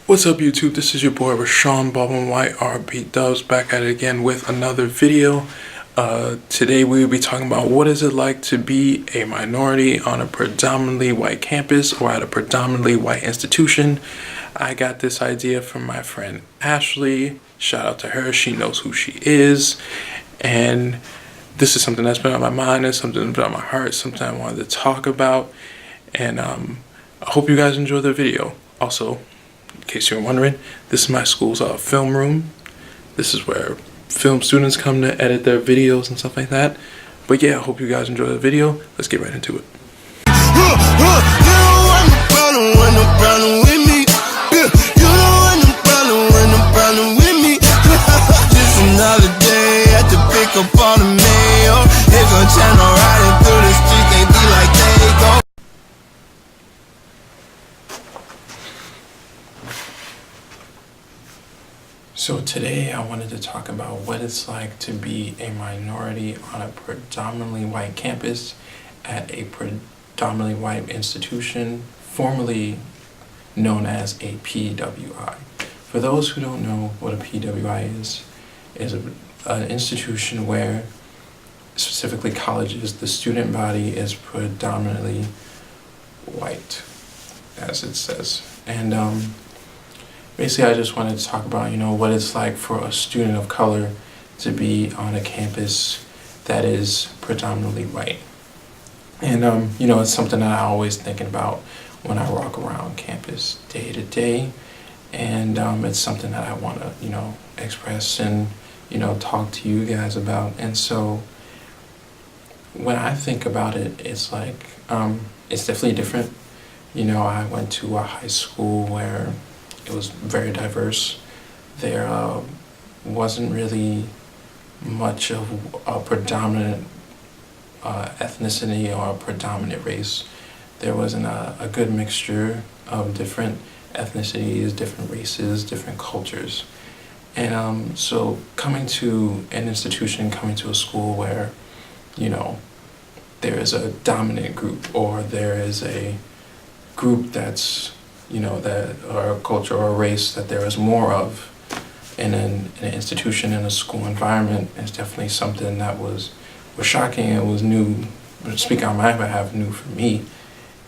What's up YouTube, this is your boy Rashawn Baldwin White RB Dubs back at it again with another video. Today we will be talking about what is it like to be a minority on a predominantly white campus or at a predominantly white institution. I got this idea from my friend Ashley. Shout out to her, she knows who she is. And this is something that's been on my mind and something that's been on my heart, something I wanted to talk about. And I hope you guys enjoy the video. Also, in case you're wondering, this is my school's film room. This is where film students come to edit their videos and stuff like that. But yeah, I hope you guys enjoy the video. Let's get right into it. So today I wanted to talk about what it's like to be a minority on a predominantly white campus at a predominantly white institution, formerly known as a PWI. For those who don't know what a PWI is an institution where, specifically colleges, the student body is predominantly white, as it says. And basically, I just wanted to talk about, what it's like for a student of color to be on a campus that is predominantly white. And, it's something that I always thinking about when I walk around campus day to day. And it's something that I want to, express and, talk to you guys about. And so when I think about it, it's like, it's definitely different. I went to a high school where it was very diverse. There wasn't really much of a predominant ethnicity or a predominant race. There wasn't a good mixture of different ethnicities, different races, different cultures. And so coming to an institution, coming to a school where, there is a dominant group or there is a group that's that or a culture or a race that there is more of in an institution, in a school environment, is definitely something that was shocking. It was new, speaking on my behalf, new for me.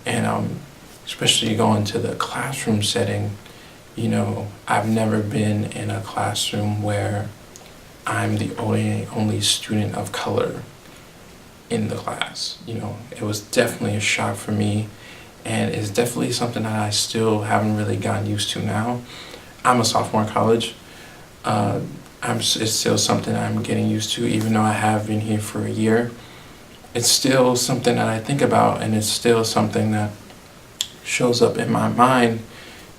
And especially going to the classroom setting, I've never been in a classroom where I'm the only student of color in the class. It was definitely a shock for me. And it's definitely something that I still haven't really gotten used to now. I'm a sophomore in college. It's still something I'm getting used to, even though I have been here for a year. It's still something that I think about, and it's still something that shows up in my mind,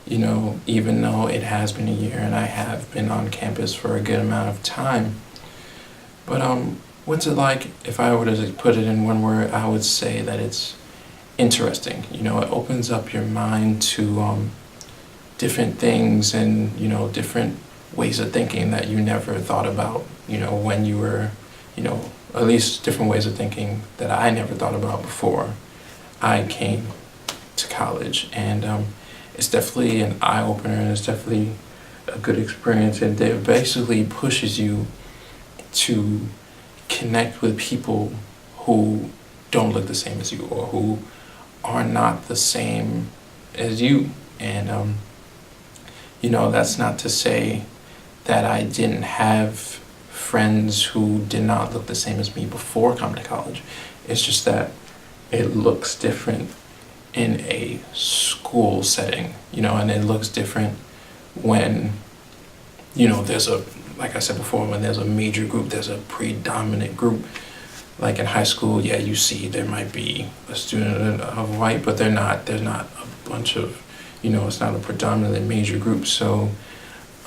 even though it has been a year and I have been on campus for a good amount of time. But what's it like? If I were to put it in one word, I would say that it's interesting. It opens up your mind to different things and different ways of thinking that you never thought about when you were at least different ways of thinking that I never thought about before I came to college. And it's definitely an eye-opener, and it's definitely a good experience, and it basically pushes you to connect with people who don't look the same as you or who are not the same as you. And that's not to say that I didn't have friends who did not look the same as me before coming to college. It's just that it looks different in a school setting, and it looks different when there's like I said before, when there's a major group, there's a predominant group. Like in high school, yeah, you see there might be a student of white, but they're not a bunch of, it's not a predominantly major group. So,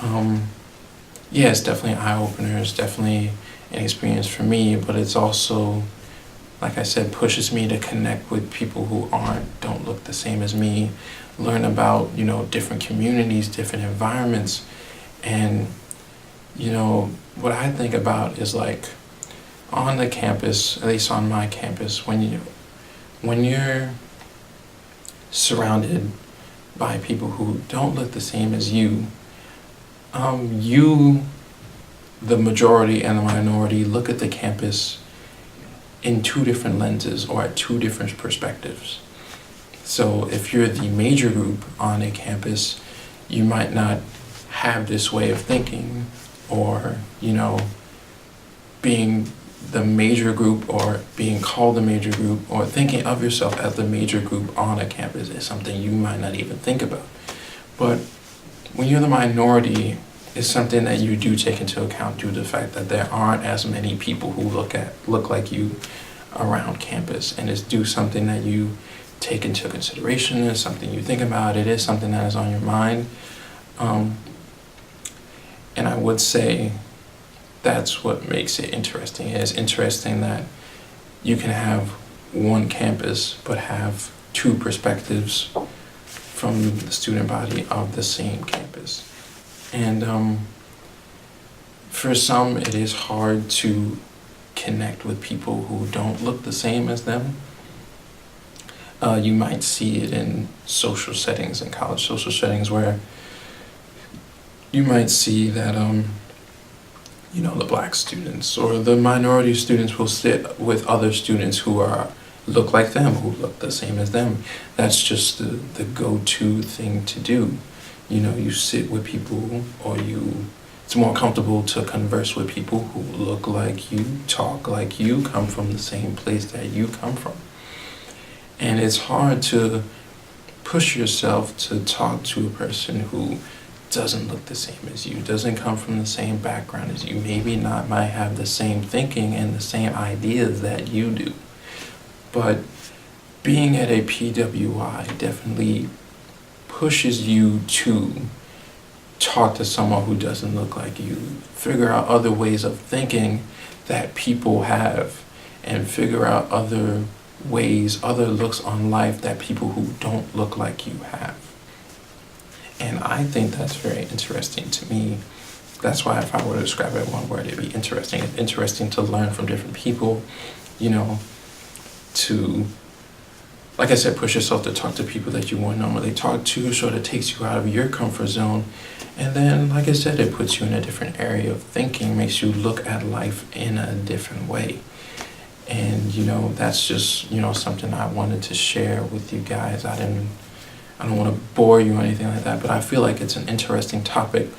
yeah, it's definitely an eye-opener. It's definitely an experience for me, but it's also, like I said, pushes me to connect with people who don't look the same as me, learn about, different communities, different environments. And, what I think about is like, on the campus, at least on my campus, when you're surrounded by people who don't look the same as you, you, the majority and the minority, look at the campus in two different lenses or at two different perspectives. So if you're the major group on a campus, you might not have this way of thinking, or, being the major group or being called a major group or thinking of yourself as the major group on a campus is something you might not even think about. But when you're the minority, it's something that you do take into account due to the fact that there aren't as many people who look like you around campus, and it's something that you take into consideration. It's something you think about. It is something that is on your mind. And I would say that's what makes it interesting. It's interesting that you can have one campus but have two perspectives from the student body of the same campus. And for some, it is hard to connect with people who don't look the same as them. You might see it in social settings, in college social settings, where you might see that the black students or the minority students will sit with other students who look like them, who look the same as them. That's just the go-to thing to do. You sit with people, or it's more comfortable to converse with people who look like you, talk like you, come from the same place that you come from. And it's hard to push yourself to talk to a person who doesn't look the same as you, doesn't come from the same background as you, might have the same thinking and the same ideas that you do. But being at a PWI definitely pushes you to talk to someone who doesn't look like you, figure out other ways of thinking that people have, and figure out other ways, other looks on life that people who don't look like you have. And I think that's very interesting to me. That's why if I were to describe it in one word, it'd be interesting. It's interesting to learn from different people, to, like I said, push yourself to talk to people that you wouldn't normally talk to, so it takes you out of your comfort zone. And then, like I said, it puts you in a different area of thinking, makes you look at life in a different way. And, that's just, something I wanted to share with you guys. I don't want to bore you or anything like that, but I feel like it's an interesting topic.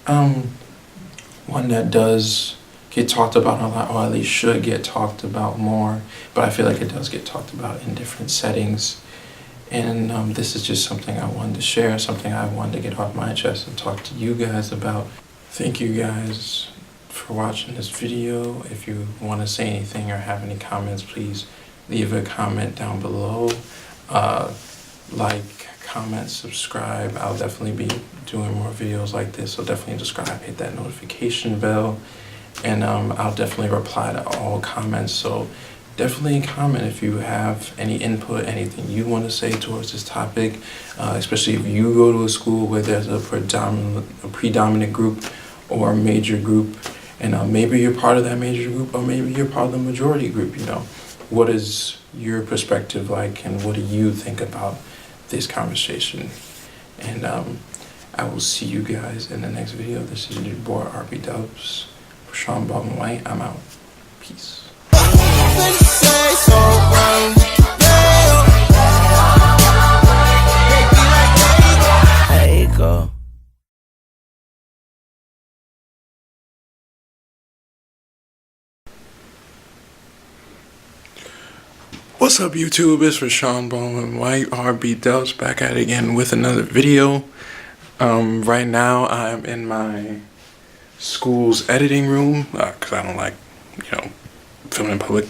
One that does get talked about a lot, or at least should get talked about more, but I feel like it does get talked about in different settings. And this is just something I wanted to share, something I wanted to get off my chest and talk to you guys about. Thank you guys for watching this video. If you want to say anything or have any comments, please leave a comment down below. Like, comment, subscribe. I'll definitely be doing more videos like this, so definitely subscribe, hit that notification bell, and I'll definitely reply to all comments. So definitely comment if you have any input, anything you want to say towards this topic, especially if you go to a school where there's a predominant group or a major group, and maybe you're part of that major group, or maybe you're part of the majority group. What is your perspective like, and what do you think about this conversation? And I will see you guys in the next video. This is your boy RB Dubs, Sean Baldwin White. I'm out. Peace. There you go. What's up, YouTube? It's Rashawn Baldwin White, RB Dubs, back at it again with another video. Right now I'm in my school's editing room, because I don't like, filming in public.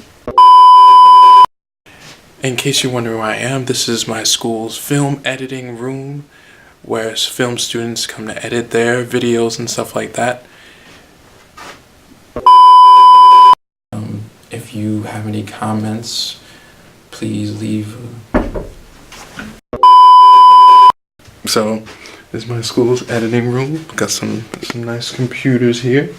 In case you're wondering where I am, this is my school's film editing room, where film students come to edit their videos and stuff like that. If you have any comments, please leave. So, this is my school's editing room. Got some nice computers here.